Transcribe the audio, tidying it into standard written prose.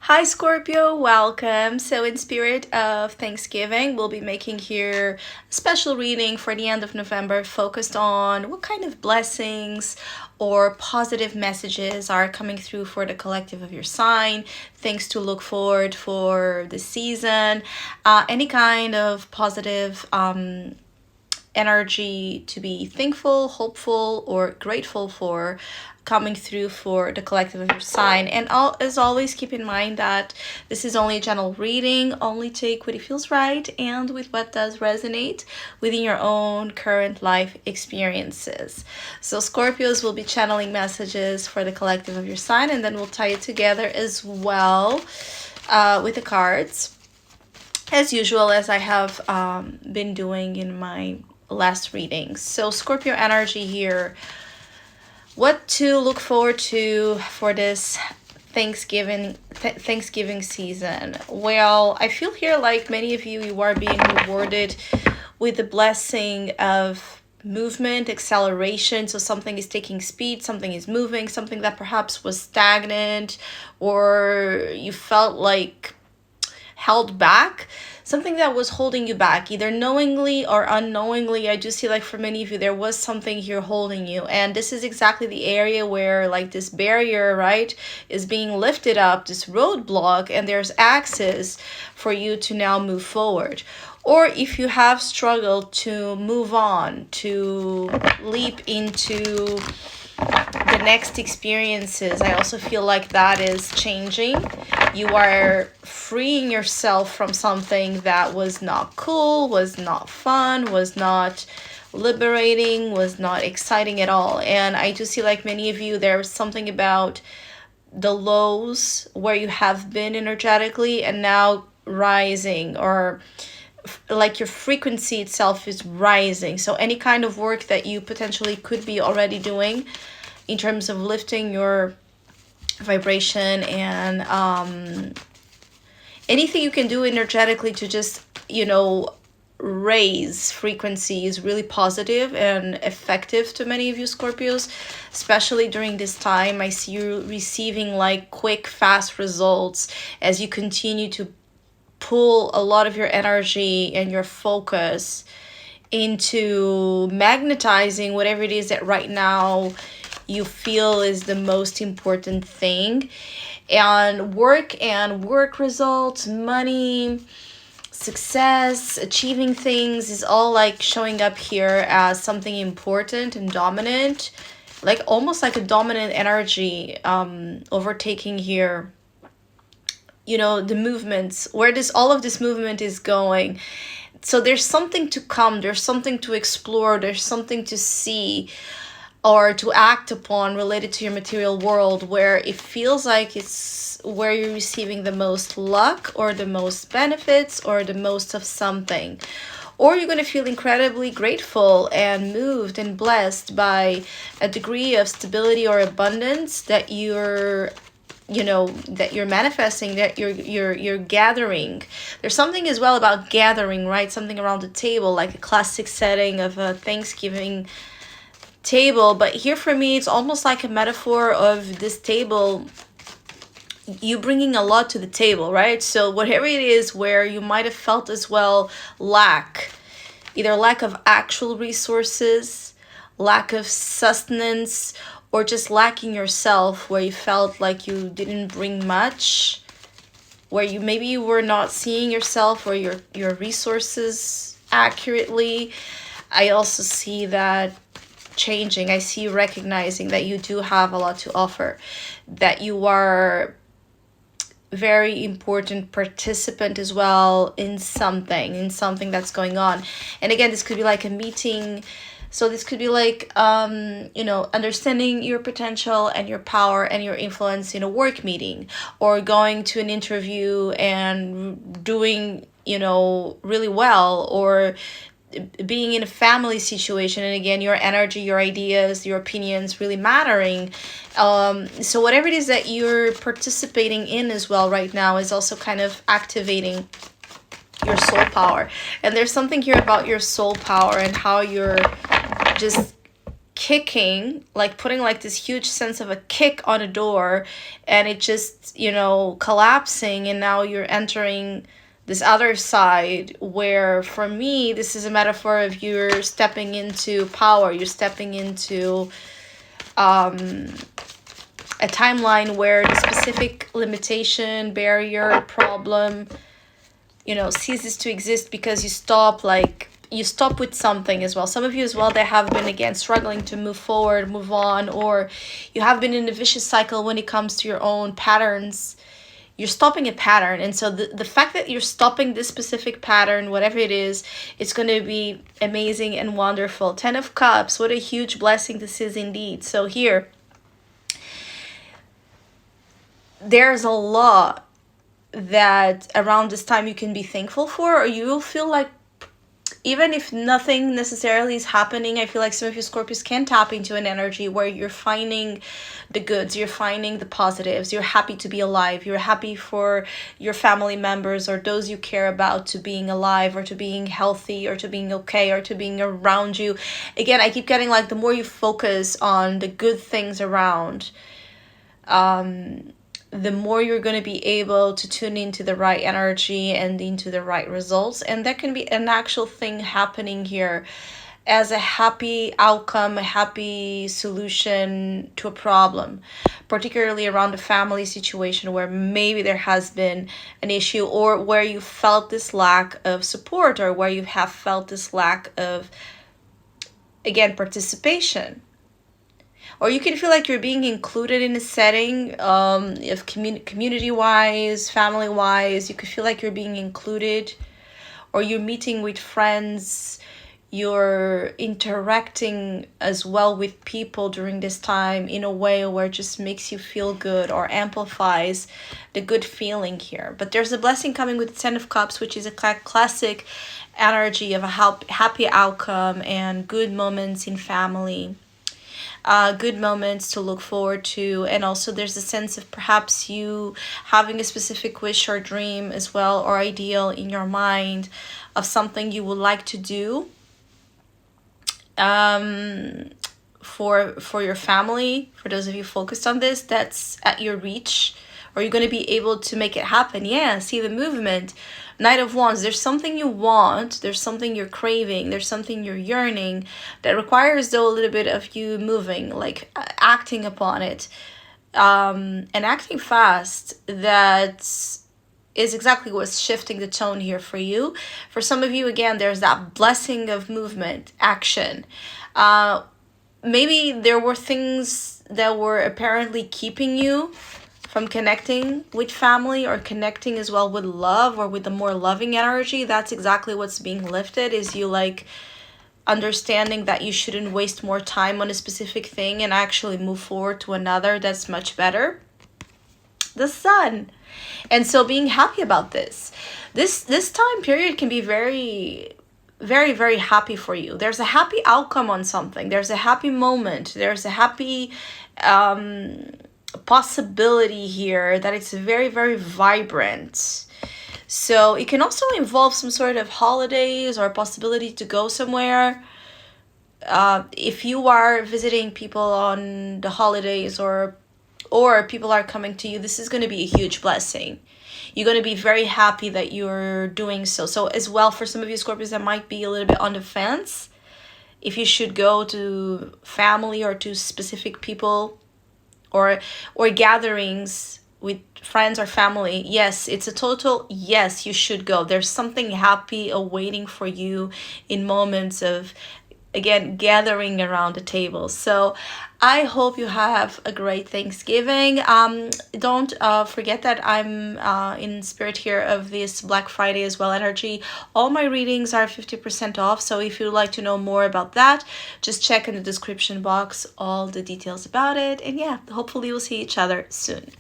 Hi Scorpio, welcome. So in spirit of Thanksgiving, we'll be making here a special reading for the end of November focused on what kind of blessings or positive messages are coming through for the collective of your sign, things to look forward for the season, any kind of positive energy to be thankful, hopeful, or grateful for coming through for the collective of your sign. And as always, keep in mind that this is only a general reading. Only take what it feels right and with what does resonate within your own current life experiences. So Scorpios will be channeling messages for the collective of your sign, and then we'll tie it together as well with the cards, as usual, as I have been doing in my last readings. So Scorpio energy here, what to look forward to for this Thanksgiving season. Well, I feel here like many of you are being rewarded with the blessing of movement, acceleration. So something is taking speed, something is moving, something that perhaps was stagnant or you felt like held back, something that was holding you back, either knowingly or unknowingly. I do see like for many of you, there was something here holding you. And this is exactly the area where like this barrier, right, is being lifted up, this roadblock, and there's access for you to now move forward. Or if you have struggled to move on, to leap into the next experiences, I also feel like that is changing. You are freeing yourself from something that was not cool, was not fun, was not liberating, was not exciting at all. And I do see like many of you, there's something about the lows where you have been energetically and now rising, or like your frequency itself is rising. So any kind of work that you potentially could be already doing in terms of lifting your vibration and anything you can do energetically to just, raise frequency is really positive and effective to many of you Scorpios, especially during this time. I see you receiving like quick, fast results as you continue to pull a lot of your energy and your focus into magnetizing whatever it is that right now you feel is the most important thing. And work results, money, success, achieving things is all like showing up here as something important and dominant, like almost like a dominant energy overtaking here, the movements, where all of this movement is going. So there's something to come, there's something to explore, there's something to see or to act upon related to your material world, where it feels like it's where you're receiving the most luck or the most benefits or the most of something. Or you're going to feel incredibly grateful and moved and blessed by a degree of stability or abundance that you're manifesting, that you're gathering. There's something as well about gathering, right? Something around the table, like a classic setting of a Thanksgiving table. But here for me, it's almost like a metaphor of this table, you bringing a lot to the table, right? So whatever it is where you might have felt as well either lack of actual resources, lack of sustenance, or just lacking yourself, where you felt like you didn't bring much, where you were not seeing yourself or your resources accurately. I also see that changing. I see you recognizing that you do have a lot to offer, that you are very important participant as well in something that's going on. And again, this could be like a meeting. So this could be like, understanding your potential and your power and your influence in a work meeting, or going to an interview and doing, really well, or being in a family situation, and again, your energy, your ideas, your opinions really mattering. So whatever it is that you're participating in as well right now is also kind of activating your soul power. And there's something here about your soul power and how you're just kicking, like putting like this huge sense of a kick on a door, and it just, collapsing, and now you're entering this other side where, for me, this is a metaphor of you're stepping into power, you're stepping into a timeline where the specific limitation, barrier, problem, ceases to exist because you stop with something as well. Some of you as well, that have been, again, struggling to move forward, move on, or you have been in a vicious cycle when it comes to your own patterns. You're stopping a pattern. And so the fact that you're stopping this specific pattern, whatever it is, it's going to be amazing and wonderful. 10 of Cups, what a huge blessing this is indeed. So here, there's a lot that around this time you can be thankful for, or you will feel like, even if nothing necessarily is happening, I feel like some of you Scorpios can tap into an energy where you're finding the goods, you're finding the positives, you're happy to be alive, you're happy for your family members or those you care about to being alive, or to being healthy, or to being okay, or to being around you. Again, I keep getting like, the more you focus on the good things around, the more you're going to be able to tune into the right energy and into the right results. And that can be an actual thing happening here as a happy outcome, a happy solution to a problem, particularly around a family situation where maybe there has been an issue, or where you felt this lack of support, or where you have felt this lack of, again, participation. Or you can feel like you're being included in a setting, if community-wise, family-wise, you could feel like you're being included, or you're meeting with friends, you're interacting as well with people during this time in a way where it just makes you feel good, or amplifies the good feeling here. But there's a blessing coming with the 10 of Cups, which is a classic energy of a happy outcome and good moments in family. Good moments to look forward to. And also there's a sense of perhaps you having a specific wish or dream as well, or ideal in your mind of something you would like to do for your family. For those of you focused on this, that's at your reach, or you're going to be able to make it happen. Yeah, see the movement. Knight of Wands, there's something you want, there's something you're craving, there's something you're yearning that requires, though, a little bit of you moving, like acting upon it, and acting fast. That is exactly what's shifting the tone here for you. For some of you, again, there's that blessing of movement, action. Maybe there were things that were apparently keeping you from connecting with family, or connecting as well with love, or with the more loving energy. That's exactly what's being lifted, is you like understanding that you shouldn't waste more time on a specific thing and actually move forward to another that's much better. The Sun. And so being happy about this time period can be very, very, very happy for you. There's a happy outcome on something. There's a happy moment. There's a happy possibility here that it's very, very vibrant. So it can also involve some sort of holidays, or a possibility to go somewhere. If you are visiting people on the holidays, or people are coming to you, this is going to be a huge blessing. You're going to be very happy that you're doing so. So as well, for some of you Scorpios that might be a little bit on the fence, if you should go to family or to specific people, or gatherings with friends or family, yes, it's a total yes, you should go. There's something happy awaiting for you in moments of, again, gathering around the table. So I hope you have a great Thanksgiving. Don't forget that I'm in spirit here of this Black Friday as well energy. All my readings are 50% off. So if you'd like to know more about that, just check in the description box all the details about it. And yeah, hopefully we'll see each other soon.